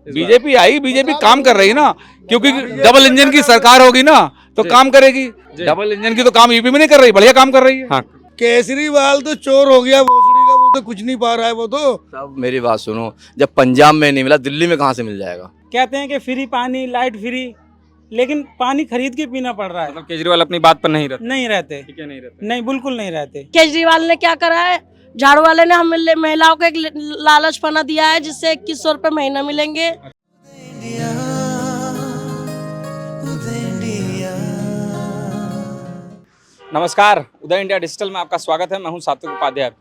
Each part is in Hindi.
बीजेपी आई, बीजेपी काम कर रही है ना, क्योंकि डबल इंजन की सरकार होगी ना तो काम करेगी। डबल इंजन की तो काम यूपी में नहीं कर रही, बढ़िया काम कर रही है। हाँ। केजरीवाल तो चोर हो गया भोसड़ी का, वो तो कुछ नहीं पा रहा है वो तो। सब मेरी बात सुनो, जब पंजाब में नहीं मिला दिल्ली में कहाँ से मिल जाएगा? कहते हैं कि फ्री पानी, लाइट फ्री, लेकिन पानी खरीद के पीना पड़ रहा है। मतलब केजरीवाल अपनी बात पर नहीं रहते। नहीं रहते, ठीक है, नहीं रहते। नहीं, बिल्कुल नहीं रहते। केजरीवाल ने क्या करा है? झाड़ू वाले ने हम महिलाओं को एक लालच पना दिया है जिससे 2100 रुपए महीना मिलेंगे। नमस्कार, उदय इंडिया डिजिटल में आपका स्वागत है। मैं हूं सात्विक उपाध्याय।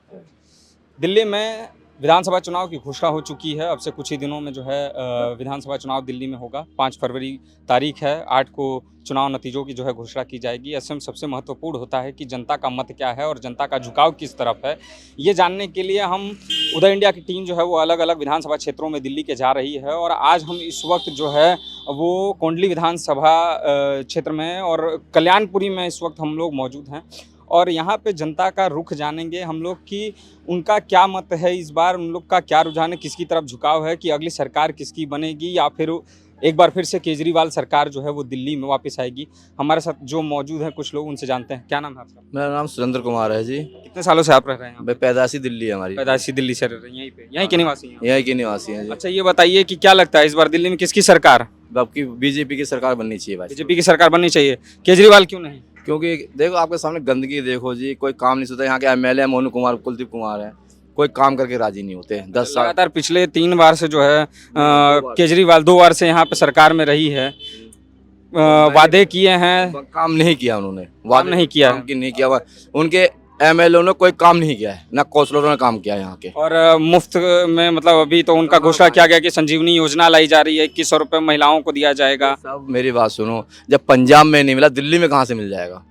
दिल्ली में विधानसभा चुनाव की घोषणा हो चुकी है। अब से कुछ ही दिनों में जो है विधानसभा चुनाव दिल्ली में होगा। 5 फरवरी तारीख है, 8 को चुनाव नतीजों की जो है घोषणा की जाएगी। ऐसे में सबसे महत्वपूर्ण होता है कि जनता का मत क्या है और जनता का झुकाव किस तरफ है। ये जानने के लिए हम उदय इंडिया की टीम जो है वो अलग अलग विधानसभा क्षेत्रों में दिल्ली के जा रही है। और आज हम इस वक्त जो है वो कोंडली विधानसभा क्षेत्र में और कल्याणपुरी में इस वक्त हम लोग मौजूद हैं। और यहाँ पे जनता का रुख जानेंगे हम लोग कि उनका क्या मत है इस बार, उन लोग का क्या रुझान है, किसकी तरफ झुकाव है, कि अगली सरकार किसकी बनेगी या फिर एक बार फिर से केजरीवाल सरकार जो है वो दिल्ली में वापस आएगी। हमारे साथ जो मौजूद हैं कुछ लोग, उनसे जानते हैं। क्या नाम है आपका? मेरा नाम सुरेंद्र कुमार है जी। कितने सालों से आप रह रहे हैं? भाई पैदाशी दिल्ली है हमारी। पैदाइशी दिल्ली से रह रहे हैं, यहीं पे, यहीं के निवासी हैं? यहीं के निवासी हैं जी। अच्छा, ये बताइए कि क्या लगता है इस बार दिल्ली में किसकी सरकार? आपकी बीजेपी की सरकार बननी चाहिए भाई। बीजेपी की सरकार बननी चाहिए। केजरीवाल क्यों नहीं? क्योंकि देखो आपके सामने गंदगी देखो जी, कोई काम नहीं सोचता। यहाँ के एमएलए मोनू कुमार, कुलदीप कुमार है, कोई काम करके राजी नहीं होते। 10 साल लगातार पिछले 3 बार से जो है केजरीवाल 2 बार से यहाँ पे सरकार में रही है। वादे किए हैं, काम नहीं किया उन्होंने। काम नहीं किया है। काम की नहीं किया। उनके एमएलए ने कोई काम नहीं किया है, ना कौंसलरों ने काम किया यहाँ के। और मुफ्त में, मतलब अभी तो उनका घोषणा किया गया कि संजीवनी योजना लाई जा रही है, 2100 रुपये महिलाओं को दिया जाएगा। सब मेरी बात सुनो, जब पंजाब में नहीं मिला दिल्ली में कहाँ से मिल जाएगा?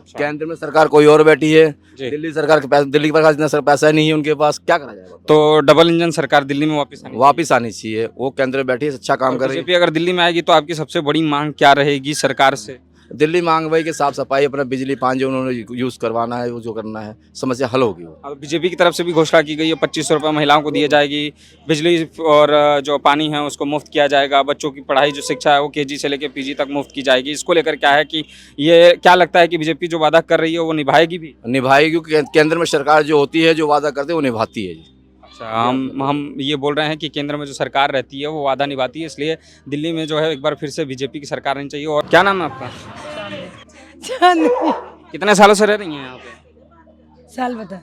केंद्र में सरकार कोई और बैठी है, दिल्ली सरकार के पास, दिल्ली के पास इतना पैसा नहीं है उनके पास, क्या करा जाएगा? तो डबल इंजन सरकार दिल्ली में वापस आनी चाहिए। वो केंद्र में बैठी है, अच्छा काम कर रही है। बीजेपी अगर दिल्ली में आएगी तो आपकी सबसे बड़ी मांग क्या रहेगी सरकार से? दिल्ली मांग वही कि साफ सफाई, अपना बिजली पानी जो उन्होंने यूज करवाना है वो जो करना है, समस्या हल होगी। अब बीजेपी की तरफ से भी घोषणा की गई है 2500 रुपये महिलाओं को दिए जाएगी, बिजली और जो पानी है उसको मुफ्त किया जाएगा, बच्चों की पढ़ाई जो शिक्षा है वो केजी से लेकर पीजी तक मुफ्त की जाएगी। इसको लेकर क्या है कि ये क्या लगता है कि बीजेपी जो वादा कर रही है वो निभाएगी भी? निभाएगी, क्योंकि केंद्र में सरकार जो होती है, जो वादा करते हैं वो निभाती है जी। अच्छा, हम ये बोल रहे हैं कि केंद्र में जो सरकार रहती है वो वादा निभाती है, इसलिए दिल्ली में जो है एक बार फिर से बीजेपी की सरकार आनी चाहिए। और क्या नाम है आपका? कितने सालों से रह रही हैं यहाँ पे? साल बता।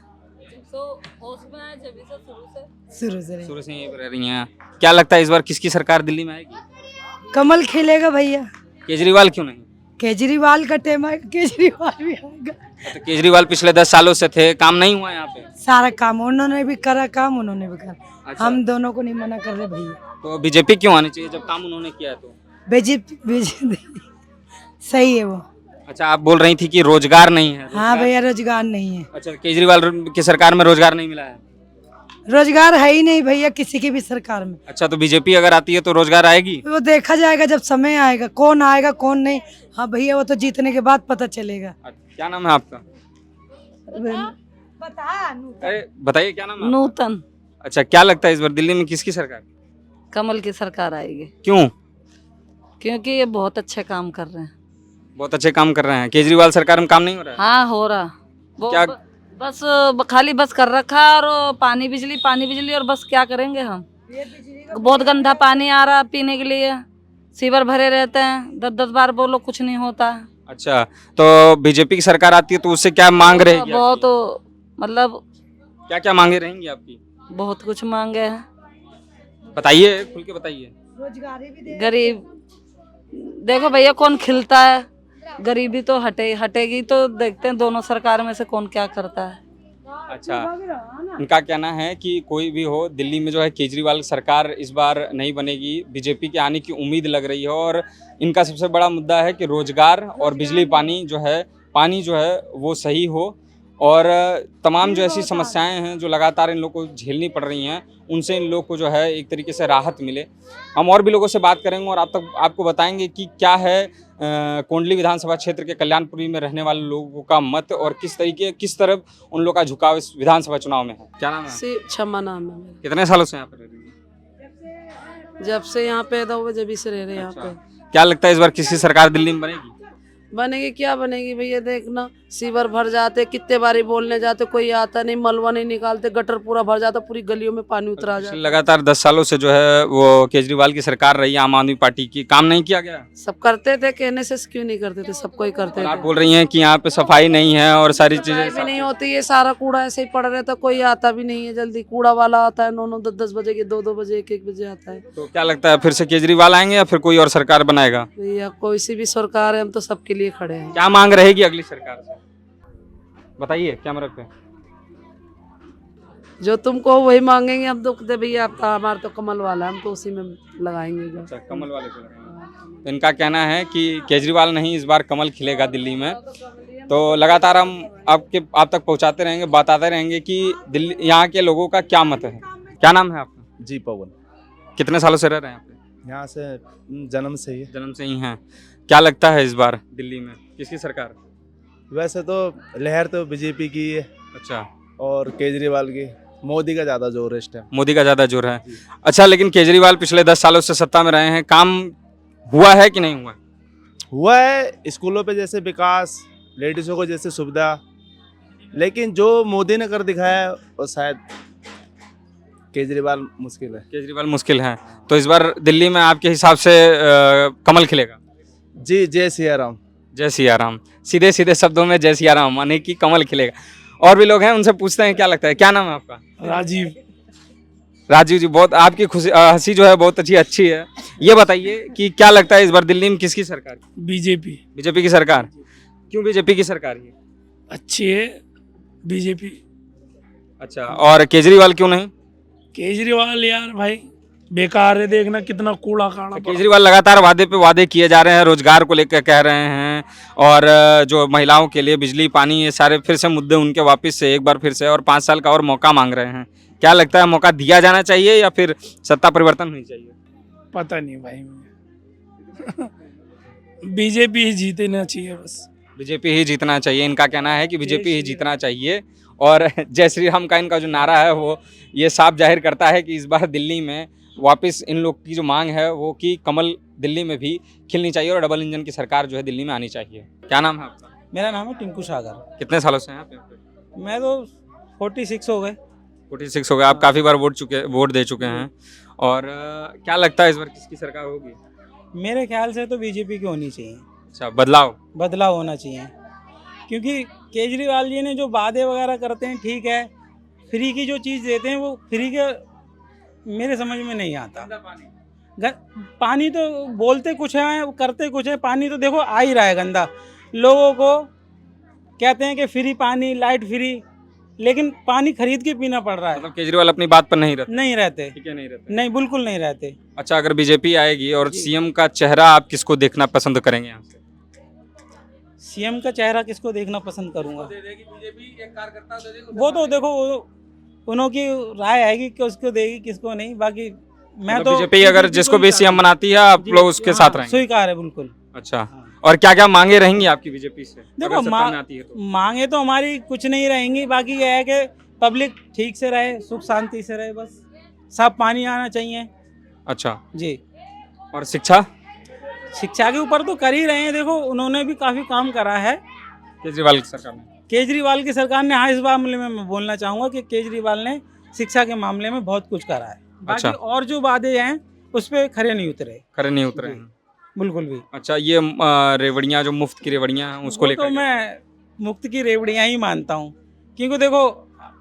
शुरू से यहीं पे रह रही हैं। क्या लगता है इस बार किसकी सरकार दिल्ली में आएगी? कमल खिलेगा भैया। केजरीवाल क्यों नहीं? केजरीवाल का टेम है, केजरीवाल भी आएगा। तो केजरीवाल पिछले 10 सालों से थे, काम नहीं हुआ यहाँ पे? सारा काम उन्होंने भी करा, काम उन्होंने भी करा। अच्छा। हम दोनों को नहीं मना कर रहे भैया। तो बीजेपी क्यों आनी चाहिए जब काम उन्होंने किया है तो? बीजेपी सही है वो। अच्छा, आप बोल रही थी कि रोजगार नहीं है। हाँ भैया, रोजगार नहीं है। अच्छा, केजरीवाल की सरकार में रोजगार नहीं मिला है? रोजगार है ही नहीं भैया किसी की भी सरकार में। अच्छा, तो बीजेपी अगर आती है तो रोजगार आएगी? वो देखा जाएगा जब समय आएगा, कौन आएगा कौन नहीं। हाँ भैया, वो तो जीतने के बाद पता चलेगा। क्या नाम है आपका? बता। अरे बताइए, क्या नाम है आपका? नूतन। अच्छा, क्या लगता है इस बार दिल्ली में किसकी सरकार? कमल की सरकार आएगी। क्यों? क्योंकि ये बहुत अच्छे काम कर रहे हैं। बहुत अच्छे काम कर रहे हैं। केजरीवाल सरकार में काम नहीं हो रहा है? हाँ, हो रहा। वो क्या? बस खाली बस कर रखा है, और पानी बिजली और बस क्या करेंगे हम। बहुत गंदा पानी आ रहा पीने के लिए, सीवर भरे रहते हैं, 10-10 बार बोलो कुछ नहीं होता। अच्छा, तो बीजेपी की सरकार आती है तो उससे क्या मांग रहेगी? बहुत मतलब क्या क्या मांगे रहेंगी आपकी? बहुत कुछ मांगे हैं। बताइए, खुल के बताइए। गरीब देखो भैया, कौन खिलता है? गरीबी तो हटेगी तो देखते हैं दोनों सरकार में से कौन क्या करता है। अच्छा, इनका कहना है कि कोई भी हो, दिल्ली में जो है केजरीवाल सरकार इस बार नहीं बनेगी, बीजेपी के आने की उम्मीद लग रही है। और इनका सबसे बड़ा मुद्दा है कि रोजगार और बिजली पानी जो है वो सही हो, और तमाम जो ऐसी समस्याएं हैं जो लगातार इन लोगों को झेलनी पड़ रही हैं, उनसे इन लोग को जो है एक तरीके से राहत मिले। हम और भी लोगों से बात करेंगे और आपको बताएंगे कि क्या है कोंडली विधानसभा क्षेत्र के कल्याणपुरी में रहने वाले लोगों का मत और किस तरफ उन लोगों का झुकाव इस विधानसभा चुनाव में है। क्या नाम है? क्षमा नाम है। कितने सालों से यहाँ पर रह रही हैं? जब से यहाँ पैदा हुए जब से रह रहे हैं यहाँ पे। क्या लगता है इस बार किसकी सरकार दिल्ली में बनेगी? बनेगी क्या बनेगी भैया, देखना सीवर भर जाते, कितने बारी बोलने जाते, कोई आता नहीं, मलबा नहीं निकालते, गटर पूरा भर जाता, पूरी गलियों में पानी उतरा जाता। लगातार 10 सालों से जो है वो केजरीवाल की सरकार रही है, आम आदमी पार्टी की, काम नहीं किया गया। सब करते थे, कहने से क्यों नहीं करते थे, सबको ही करते आप थे। बोल रही हैं कि यहाँ पे सफाई नहीं है और सारी चीजें भी नहीं होती, ये सारा कूड़ा ऐसे ही पड़ रहता, कोई आता भी नहीं है जल्दी। कूड़ा वाला आता है 9-9 10-10 बजे के, 2-2 बजे 1-1 बजे आता है। तो क्या लगता है फिर से केजरीवाल आएंगे या फिर कोई और सरकार बनाएगा? भैया कोई सी भी सरकार है, हम तो सबके लिए खड़े हैं। क्या मांग रहेगी अगली सरकार से, बताइए कैमरा पे। जो तुमको वही मांगेंगे हम तो, कहते भैया आप हमारा तो कमल वाला है, हम तो उसी में लगाएंगे जो। अच्छा, कमल वाले को लगाएंगे। तो इनका कहना है कि केजरीवाल नहीं, इस बार कमल खिलेगा दिल्ली में। तो लगातार हम आप तक पहुंचाते रहेंगे, बताते रहेंगे कि दिल्ली यहाँ के लोगों का क्या मत है। क्या नाम है आपका? जी पवन। कितने सालों से रह रहे हैं यहाँ पे? यहाँ से जन्म से ही। जन्म से ही हैं। क्या लगता है इस बार दिल्ली में किसकी सरकार? वैसे तो लहर तो बीजेपी की है। अच्छा, और केजरीवाल की। मोदी का ज़्यादा जोर है इस टाइम। मोदी का ज़्यादा जोर है। अच्छा, लेकिन केजरीवाल पिछले 10 सालों से सत्ता में रहे हैं, काम हुआ है कि नहीं हुआ? हुआ है, स्कूलों पे जैसे विकास, लेडीज़ों को जैसे सुविधा, लेकिन जो मोदी ने कर दिखाया है वो शायद केजरीवाल मुश्किल है। केजरीवाल मुश्किल है। तो इस बार दिल्ली में आपके हिसाब से कमल खिलेगा? जी, जय सिया राम। जय सिया राम, सीधे सीधे शब्दों में जय सिया राम, माने कि कमल खिलेगा। और भी लोग हैं, उनसे पूछते हैं क्या लगता है। क्या नाम है आपका? राजीव। राजीव जी, बहुत आपकी हंसी जो है बहुत अच्छी है। ये बताइए कि क्या लगता है इस बार दिल्ली में किसकी सरकार? बीजेपी बीजेपी की सरकार। क्यों बीजेपी की सरकार है? अच्छी है बीजेपी। अच्छा, और केजरीवाल क्यों नहीं? केजरीवाल यार भाई बेकार है, देखना कितना कूड़ा काड़ा पड़ा। केजरीवाल लगातार वादे पे वादे किए जा रहे हैं, रोजगार को लेकर कह रहे हैं, और जो महिलाओं के लिए बिजली पानी, ये सारे फिर से मुद्दे उनके वापस से एक बार फिर से, और 5 साल का और मौका मांग रहे हैं। क्या लगता है मौका दिया जाना चाहिए या फिर सत्ता परिवर्तन होनी चाहिए? पता नहीं भाई बीजेपी ही जीतना चाहिए बस। बीजेपी ही जीतना चाहिए, इनका कहना है कि बीजेपी ही जीतना चाहिए। और जय श्री राम का इनका जो नारा है वो ये साफ जाहिर करता है कि इस बार दिल्ली में वापस इन लोग की जो मांग है वो कि कमल दिल्ली में भी खिलनी चाहिए और डबल इंजन की सरकार जो है दिल्ली में आनी चाहिए। क्या नाम है आपका? मेरा नाम है टिंकू सागर। कितने सालों से हैं आप यहाँ पे? मैं तो 46 हो गए। 46 हो गए। आप काफ़ी बार वोट दे चुके हैं। और क्या लगता है इस बार किसकी सरकार होगी? मेरे ख्याल से तो बीजेपी की होनी चाहिए। अच्छा, बदलाव होना चाहिए, क्योंकि केजरीवाल जी ने जो वादे वगैरह करते हैं ठीक है, फ्री की जो चीज़ देते हैं वो फ्री के मेरे समझ में नहीं आता। पानी तो बोलते कुछ है करते कुछ है। पानी तो देखो आ ही रहा है गंदा, लोगों को कहते हैं कि फ्री पानी, लाइट फ्री, लेकिन पानी खरीद के पीना पड़ रहा है। मतलब केजरीवाल अपनी बात पर नहीं रहते? ठीक है, नहीं बिल्कुल नहीं रहते। अच्छा, अगर बीजेपी आएगी और सीएम का चेहरा आप किसको देखना पसंद करेंगे यहाँ से? सीएम का चेहरा किसको देखना पसंद करूंगा? वो तो देखो उनकी राय आएगी कि उसको देगी किसको नहीं। बाकी मैं तो बीजेपी अगर जिसको भी सीएम बनाती है आप लोग उसके साथ रहेंगे? स्वीकार है बिल्कुल। अच्छा, और क्या क्या मांगे रहेंगी आपकी बीजेपी से? देखो मांगे तो हमारी कुछ नहीं रहेंगी, बाकी यह है कि पब्लिक ठीक से रहे, सुख शांति से रहे, बस साफ पानी आना चाहिए। अच्छा जी। और शिक्षा के ऊपर तो कर ही रहे हैं। देखो उन्होंने भी काफ़ी काम करा है केजरीवाल की सरकार ने। हाँ, इस मामले में मैं बोलना चाहूँगा कि केजरीवाल ने शिक्षा के मामले में बहुत कुछ करा है। बाकी और जो वादे हैं उस पर खरे नहीं उतरे हैं बिल्कुल भी। अच्छा, ये रेवड़ियाँ जो मुफ्त की रेवड़ियाँ हैं उसको लेकर? तो मैं मुफ्त की रेवड़ियाँ ही मानता हूँ, क्योंकि देखो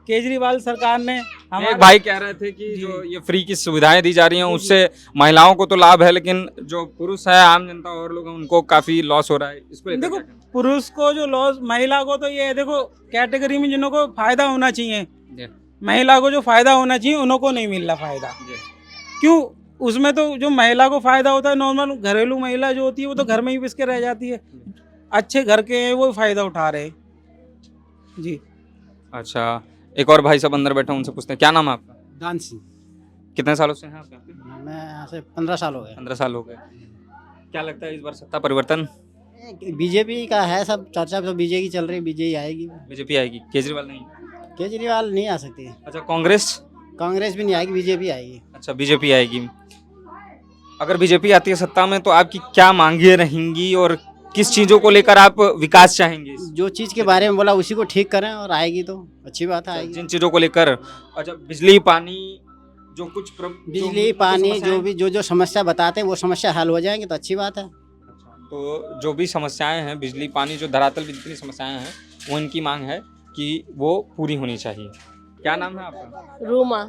केजरीवाल सरकार ने एक भाई कह रहे थे कि जो ये फ्री की सुविधाएं दी जा रही हैं उससे महिलाओं को तो लाभ है, लेकिन जो पुरुष है, आम जनता और लोग हैं, उनको काफी लॉस हो रहा है। इसको देखो पुरुष को जो लॉस, महिला को तो ये है, देखो कैटेगरी में जिन्हों को फायदा होना चाहिए, महिला को जो फायदा होना चाहिए उनको नहीं मिल रहा फायदा। क्यों? उसमें तो जो महिला को फायदा होता है, नॉर्मल घरेलू महिला जो होती है वो तो घर में ही पिस के रह जाती है। अच्छे घर के हैं वो फायदा उठा रहे जी। अच्छा, एक और भाई साहब अंदर बैठे, उनसे पूछते हैं। क्या नाम है आपका? दान सिंह। कितने सालों से हैं आप यहाँ पे? मैं यहाँ से 15 साल हो गए। 15 साल हो गए। क्या लगता है इस बार सत्ता परिवर्तन? बीजेपी का है, सब चर्चा तो बीजेपी की चल रही है, बीजेपी आएगी। केजरीवाल नहीं? केजरीवाल नहीं आ सकती। अच्छा, कांग्रेस भी नहीं आएगी, बीजेपी आएगी। अच्छा, बीजेपी आएगी। अगर बीजेपी आती है सत्ता में तो आपकी क्या मांगे रहेंगी और किस चीजों को लेकर आप विकास चाहेंगे? जो चीज़ के बारे में बोला उसी को ठीक करें और आएगी तो अच्छी बात है, आएगी। जिन चीजों को लेकर, अच्छा बिजली पानी जो कुछ बिजली पानी जो भी जो समस्या बताते हैं वो समस्या हल हो जाएंगी तो अच्छी बात है। तो जो भी समस्याएं हैं बिजली पानी जो धरातल पे जितनी समस्याएं हैं वो इनकी मांग है कि वो पूरी होनी चाहिए। क्या नाम है आपका? रूमा।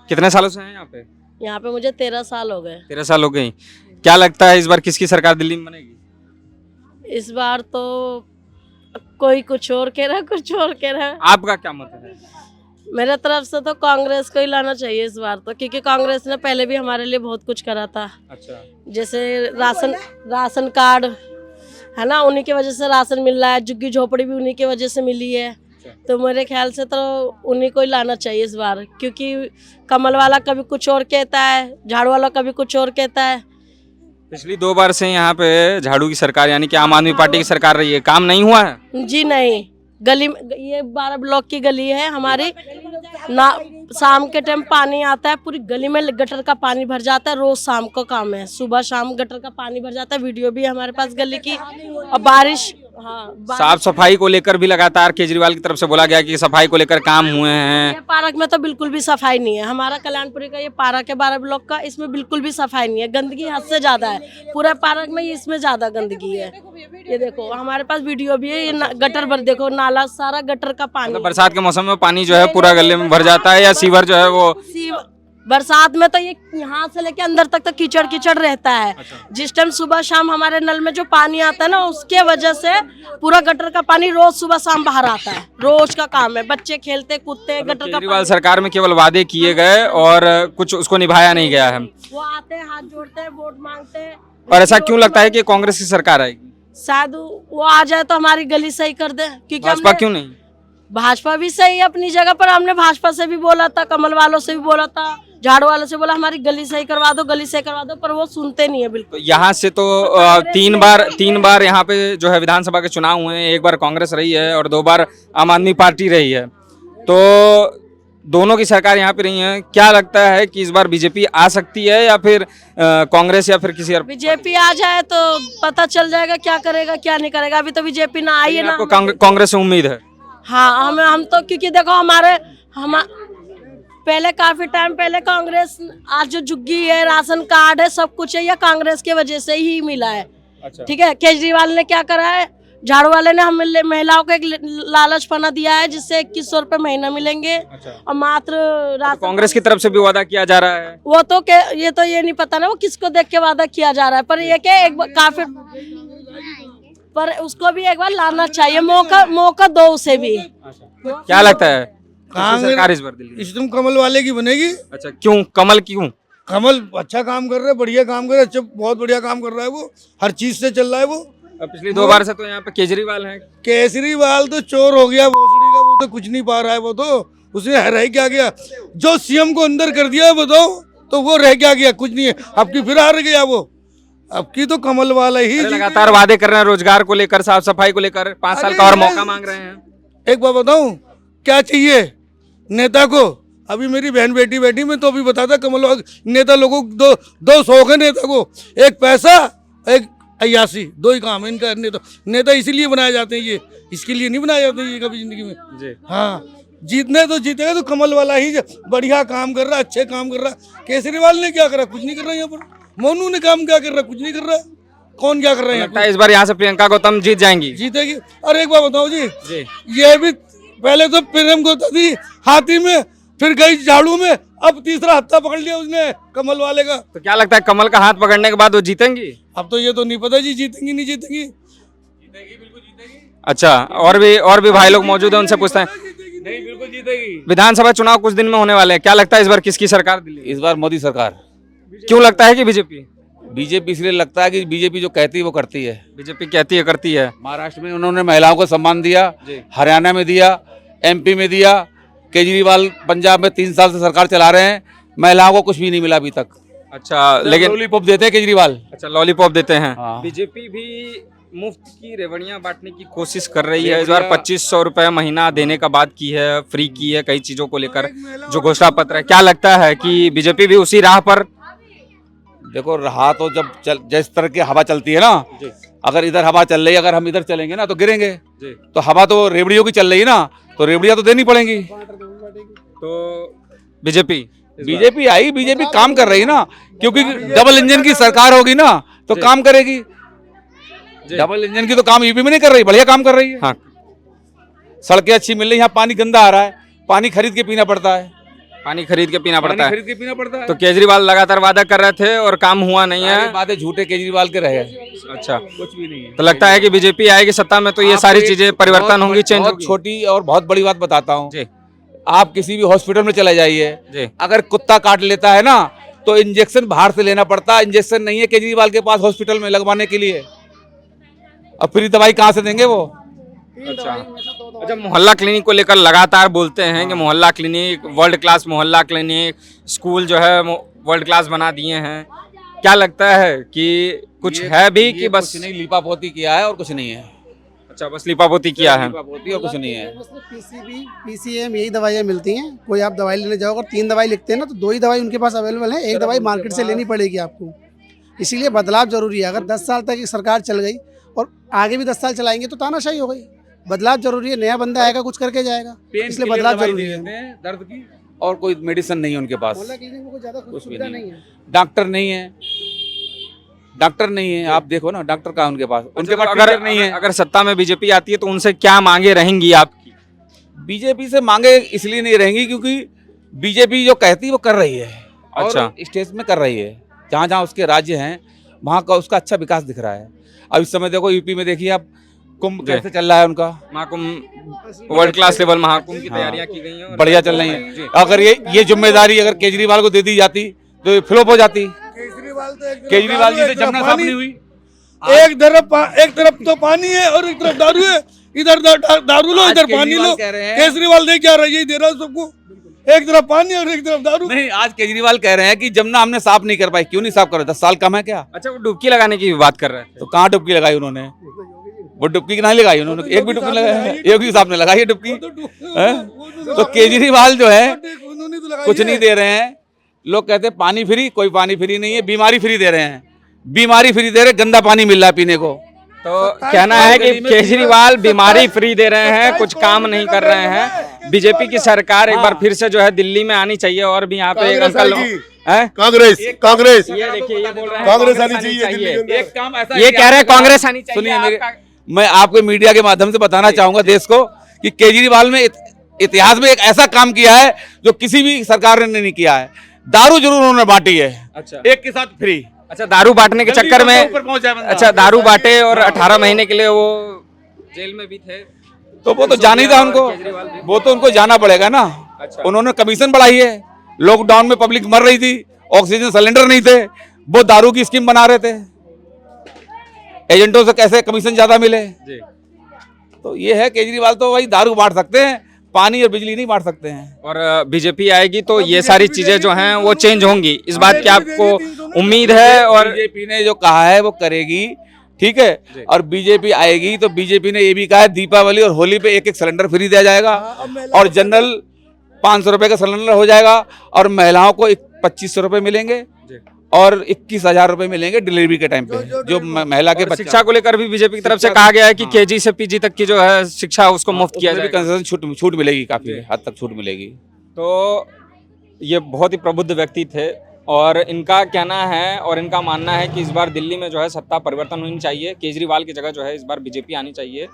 कितने सालों से हैं यहाँ पे? यहाँ पे मुझे 13 साल हो गए। 13 साल हो गई। क्या लगता है इस बार किसकी सरकार दिल्ली में बनेगी? इस बार तो कोई कुछ और कह रहा है, कुछ और कह रहा है। आपका क्या मत है? मेरे तरफ से तो कांग्रेस को ही लाना चाहिए इस बार तो, क्योंकि कांग्रेस ने पहले भी हमारे लिए बहुत कुछ करा था। अच्छा, जैसे राशन कार्ड है ना, उन्हीं की वजह से राशन मिल रहा है, झुग्गी झोपड़ी भी उन्हीं की वजह से मिली है। तो मेरे ख्याल से तो उन्हीं को ही लाना चाहिए इस बार, क्योंकि कमल वाला कभी कुछ और कहता है, झाड़ू वाला कभी कुछ और कहता है। पिछली 2 बार से यहाँ पे झाड़ू की सरकार यानी कि आम आदमी पार्टी की सरकार रही है, काम नहीं हुआ है? जी नहीं, गली में ये 12 ब्लॉक की गली है हमारी ना, शाम के टाइम पानी आता है, पूरी गली में गटर का पानी भर जाता है। रोज शाम को काम है, सुबह शाम गटर का पानी भर जाता है। वीडियो भी है हमारे पास गली की। और बारिश, हाँ, साफ सफाई को लेकर भी लगातार केजरीवाल की तरफ से बोला गया कि सफाई को लेकर काम हुए हैं। ये पार्क में तो बिल्कुल भी सफाई नहीं है। हमारा कल्याणपुरी का ये पार्क है 12 ब्लॉक का, इसमें बिल्कुल भी सफाई नहीं है। गंदगी हद से ज्यादा है पूरा पार्क में, इसमें ज्यादा गंदगी है। ये देखो हमारे पास वीडियो भी है, ये गटर भर देखो, नाला सारा गटर का पानी। मतलब बरसात के मौसम में पानी जो है पूरा गले में भर जाता है, या सीवर जो है वो बरसात में तो ये यहाँ से लेके अंदर तक तो कीचड़ कीचड़ रहता है। जिस टाइम सुबह शाम हमारे नल में जो पानी आता है ना, उसके वजह से पूरा गटर का पानी रोज सुबह शाम बाहर आता है। रोज का काम है, बच्चे खेलते कूदते गटर का। केजरीवाल सरकार में केवल वादे किए गए और कुछ उसको निभाया नहीं गया है। वो आते हैं, हाथ जोड़ते हैं, वोट मांगते हैं। और ऐसा क्यों लगता है कि कांग्रेस की सरकार आएगी? शायद वो आ जाए तो हमारी गली सही कर दे, क्योंकि भाजपा क्यों नहीं? भाजपा भी सही है अपनी जगह पर। हमने भाजपा से भी बोला था, कमल वालों से भी बोला था, झाड़ू वालों से बोला हमारी गली सही करवा दो, गली सही करवा दो, पर वो सुनते नहीं है बिल्कुल। तो यहाँ से तो 3 बार यहाँ पे जो है विधानसभा के चुनाव हुए हैं। 1 बार कांग्रेस रही है और 2 बार आम आदमी पार्टी रही है, तो दोनों की सरकार यहाँ पे रही है। क्या लगता है कि इस बार बीजेपी आ सकती है या फिर कांग्रेस या फिर किसी और? बीजेपी आ जाए तो पता चल जाएगा क्या करेगा क्या नहीं करेगा। अभी तो बीजेपी ना आई है ना। आपको कांग्रेस से उम्मीद है? हाँ, हम तो, क्योंकि देखो हम पहले काफी टाइम पहले कांग्रेस, आज जो झुग्गी है, राशन कार्ड है, सब कुछ है, ये कांग्रेस की वजह से ही मिला है। अच्छा। ठीक है, केजरीवाल ने क्या करा है, झाड़ू वाले ने हम महिलाओं को एक लालचपना दिया है, जिससे 2100 रुपए महीना मिलेंगे। अच्छा। और मात्र तो कांग्रेस की तरफ से भी वादा किया जा रहा है। वो तो ये नहीं पता ना वो किसको देख के वादा किया जा रहा है, पर ये क्या एक काफी, पर उसको भी एक बार लाना चाहिए, मौका दो उसे भी। क्या लगता है सरकार इस बार दिल्ली? इस तुम कमल वाले की बनेगी। अच्छा, क्यों कमल? क्यों कमल? अच्छा काम कर रहे हैं, बढ़िया काम कर रहे हैं, अच्छा बहुत बढ़िया काम कर रहा है वो, हर चीज से चल रहा है वो। पिछली 2 बार से तो यहाँ पे केजरीवाल है। केजरीवाल तो चोर हो गया भोसड़ी का, वो तो कुछ नहीं पा रहा है। वो तो उसने रह क्या गया, जो सीएम को अंदर कर दिया बताओ, तो वो रह क्या गया, कुछ नहीं है। अब की फिर हार गया वो, अब की तो कमल वाला ही। लगातार वादे कर रहे हैं, रोजगार को लेकर, साफ सफाई को लेकर, 5 साल का और मौका मांग रहे हैं। एक बात बताऊं, क्या चाहिए नेता को? अभी मेरी बहन बेटी बैठी, मैं तो अभी बताता, कमल नेता लोगों को दो शौक है नेता को, एक पैसा, एक अयासी, 2 ही काम है इनका। नेता इसीलिए बनाए जाते हैं, ये इसके लिए नहीं बनाए जाते ये कभी जिंदगी में जी। हाँ, जीतने तो जीतेगा तो कमल वाला ही बढ़िया काम कर रहा, अच्छे काम कर रहा। केजरीवाल ने क्या करा? कुछ नहीं कर रहा। यहाँ पर मोनू ने काम क्या कर रहा? कुछ नहीं कर रहा। कौन क्या कर रहा है? लगता है इस बार यहाँ से प्रियंका गौतम जीत जाएंगी? जीतेगी। और एक बात बताओ जी, ये भी पहले तो प्रियंका गौतम थी हाथी में, फिर गई झाड़ू में, अब तीसरा हत्था पकड़ लिया उसने कमल वाले का। तो क्या लगता है कमल का हाथ पकड़ने के बाद वो जीतेंगी? अब तो ये तो नहीं पता जी, जीतेंगी नहीं जीतेंगी। जीतेगी, बिल्कुल जीतेगी। अच्छा, और भी भाई लोग मौजूद हैं, उनसे पूछते हैं। नहीं, बिल्कुल जीतेगी। विधानसभा चुनाव कुछ दिन में होने वाले हैं, क्या लगता है इस बार किसकी सरकार दिल्ली? इस बार मोदी सरकार। क्यों लगता है कि बीजेपी? बीजेपी इसलिए लगता है कि बीजेपी जो कहती है वो करती है। बीजेपी कहती है करती है। महाराष्ट्र में उन्होंने महिलाओं को सम्मान दिया, हरियाणा में दिया, एमपी में दिया। केजरीवाल पंजाब में 3 साल से सरकार चला रहे हैं, महिलाओं को कुछ भी नहीं मिला अभी तक। अच्छा, लेकिन लॉलीपॉप देते हैं केजरीवाल। अच्छा, लॉलीपॉप देते हैं। हाँ। बीजेपी भी मुफ्त की रेवड़ियां बांटने की कोशिश कर रही है। इस बार 2500 रुपए महीना देने का बात की है, फ्री की है कई चीजों को लेकर जो घोषणा पत्र है। क्या लगता है कि बीजेपी भी उसी राह पर? देखो रहा तो जब जिस तरह की हवा चलती है ना, अगर इधर हवा चल रही है, अगर हम इधर चलेंगे ना तो गिरेंगे। तो हवा तो रेवड़ियों की चल रही है ना, तो रेवड़ियां तो देनी पड़ेंगी। तो बीजेपी आई, बीजेपी काम कर रही है ना, क्योंकि डबल इंजन की सरकार होगी ना तो काम करेगी। डबल इंजन की तो काम यूपी में नहीं कर रही, बढ़िया काम कर रही है। हाँ। सड़कें अच्छी मिल रही, यहाँ पानी गंदा आ रहा है, पानी खरीद के पीना पड़ता है। पानी खरीद के पीना पड़ता है। खरीद के पीना पड़ता है। तो केजरीवाल लगातार वादा कर रहे थे और काम हुआ नहीं है। बातें झूठे केजरीवाल के रहे। अच्छा, कुछ भी नहीं है। तो लगता है कि बीजेपी आएगी सत्ता में तो ये सारी चीजें परिवर्तन होंगी, चेंज होगी। छोटी और बहुत बड़ी बात बताता हूँ, आप किसी भी हॉस्पिटल में चले जाइए, अगर कुत्ता काट लेता है ना तो इंजेक्शन बाहर से लेना पड़ता है। इंजेक्शन नहीं है केजरीवाल के पास हॉस्पिटल में लगवाने के लिए, अब फ्री दवाई कहाँ से देंगे वो। अच्छा, मोहल्ला क्लिनिक को लेकर लगातार बोलते हैं कि मोहल्ला क्लिनिक वर्ल्ड क्लास, मोहल्ला क्लिनिक स्कूल जो है वर्ल्ड क्लास बना दिए हैं। क्या लगता है कि कुछ है भी कि बस कुछ नहीं, लीपापोती किया है और कुछ नहीं है। अच्छा, बस लीपापोती किया है, लीपापोती और कुछ नहीं है। पीसीबी पीसीएम यही दवाइयाँ मिलती हैं। कोई आप दवाई लेने जाओ, अगर 3 दवाई लिखते हैं ना तो 2 ही दवाई उनके पास अवेलेबल है, 1 दवाई मार्केट से लेनी पड़ेगी आपको। इसीलिए बदलाव जरूरी है। अगर 10 साल तक एक सरकार चल गई और आगे भी 10 साल चलाएंगे तो तानाशाही हो गई। बदलाव जरूरी है, नया बंदा आएगा कुछ करके जाएगा, इसलिए बदलाव जरूरी है। दर्द की और कोई मेडिसिन नहीं है उनके पास, कुछ भी नहीं है। डॉक्टर नहीं है, डॉक्टर नहीं है। आप देखो ना, डॉक्टर कहाँ उनके पास, उनके पास अगर टीचर नहीं है। अगर सत्ता में बीजेपी आती है तो उनसे क्या मांगे रहेंगी आपकी? बीजेपी से मांगे इसलिए नहीं रहेंगी क्योंकि बीजेपी जो कहती है वो कर रही है। अच्छा, और स्टेट में कर रही है, जहाँ जहाँ उसके राज्य हैं वहाँ का उसका अच्छा विकास दिख रहा है। अब इस समय देखो यूपी में देखिए आप कुंभ कैसे चल रहा है उनका, Mahakumbh world class level Mahakumbh की तैयारियां की गई हैं, बढ़िया चल रही है। अगर ये जिम्मेदारी अगर केजरीवाल को दे दी जाती तो ये फ्लॉप हो जाती। केजरीवाल जी से जमना साफ नहीं हुई। एक तरफ तो पानी है और एक तरफ दारू है। इधर दारू लो, इधर पानी लो। केजरीवाल दे क्या रहा है, यही दे रहा है सबको। एक तरफ पानी और एक तरफ दारू। नहीं, आज केजरीवाल कह रहे हैं कि जमुना हमने साफ नहीं कर पाई। क्यों नहीं साफ कर रहे? 10 साल कम है क्या? अच्छा, वो डुबकी लगाने की बात कर रहे हैं। तो कहाँ डुबकी लगाई उन्होंने? वो डुबकी नहीं लगाई उन्होंने, एक भी डुबकी लगाई, एक भी साहब ने लगाई है डुबकी। तो केजरीवाल जो है कुछ नहीं दे रहे हैं। लोग कहते हैं पानी फ्री, कोई पानी फ्री नहीं है, बीमारी फ्री दे रहे हैं। बीमारी फ्री दे रहे, गंदा पानी मिल रहा है पीने को। तो कहना है कि केजरीवाल बीमारी फ्री दे रहे हैं, कुछ काम नहीं कर रहे हैं। बीजेपी की सरकार एक बार फिर से जो है दिल्ली में आनी चाहिए। और भी यहाँ पे एक अंकल कांग्रेस ये देखिए, ये बोल रहे हैं कांग्रेस आनी चाहिए। एक काम ऐसा ये कह रहे हैं कांग्रेस आनी चाहिए। सुनिए मेरे, मैं आपको मीडिया के माध्यम से बताना चाहूंगा देश को कि केजरीवाल ने इतिहास में एक ऐसा काम किया है जो किसी भी सरकार ने नहीं किया है। दारू जरूर उन्होंने बांटी है। अच्छा, एक के साथ फ्री। अच्छा, दारू बांटने के चक्कर में अच्छा दारू बांटे और 18 महीने के लिए वो जेल में भी थे। तो वो तो जाना ही था उनको, वो तो उनको जाना पड़ेगा ना। अच्छा, उन्होंने कमीशन बढ़ाई है। लॉकडाउन में पब्लिक मर रही थी, ऑक्सीजन सिलेंडर नहीं थे, वो दारू की स्कीम बना रहे थे। एजेंटों से कैसे कमीशन ज्यादा मिले। तो ये है, केजरीवाल तो वही दारू बांट सकते हैं, पानी और बिजली नहीं बांट सकते हैं। और बीजेपी आएगी तो ये सारी चीजें जो हैं वो चेंज होंगी, इस बात की आपको उम्मीद है? और बीजेपी ने जो कहा है वो करेगी, ठीक है। और बीजेपी आएगी तो बीजेपी ने ये भी कहा है दीपावली और होली पे 1-1 सिलेंडर फ्री दिया जाएगा और जनरल 500 रुपए का सिलेंडर हो जाएगा और महिलाओं को 2500 रुपए मिलेंगे और 21,000 रुपए मिलेंगे डिलीवरी के टाइम पे। जो महिला के बच्चे, शिक्षा को लेकर भी बीजेपी की तरफ से कहा गया है कि केजी से पीजी तक की जो है शिक्षा उसको मुफ्त किया जाएगा। कंसेशन छूट मिलेगी, काफी हद तक छूट मिलेगी। तो ये बहुत ही प्रबुद्ध व्यक्ति थे और इनका कहना है और इनका मानना है कि इस बार दिल्ली में जो है सत्ता परिवर्तन होनी चाहिए। केजरीवाल की जगह जो है इस बार बीजेपी आनी चाहिए।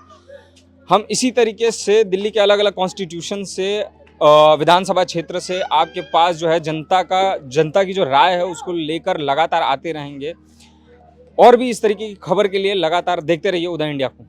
हम इसी तरीके से दिल्ली के अलग अलग कॉन्स्टिट्यूशन से, विधानसभा क्षेत्र से आपके पास जो है जनता की जो राय है उसको लेकर लगातार आते रहेंगे। और भी इस तरीके की खबर के लिए लगातार देखते रहिए उदय इंडिया को।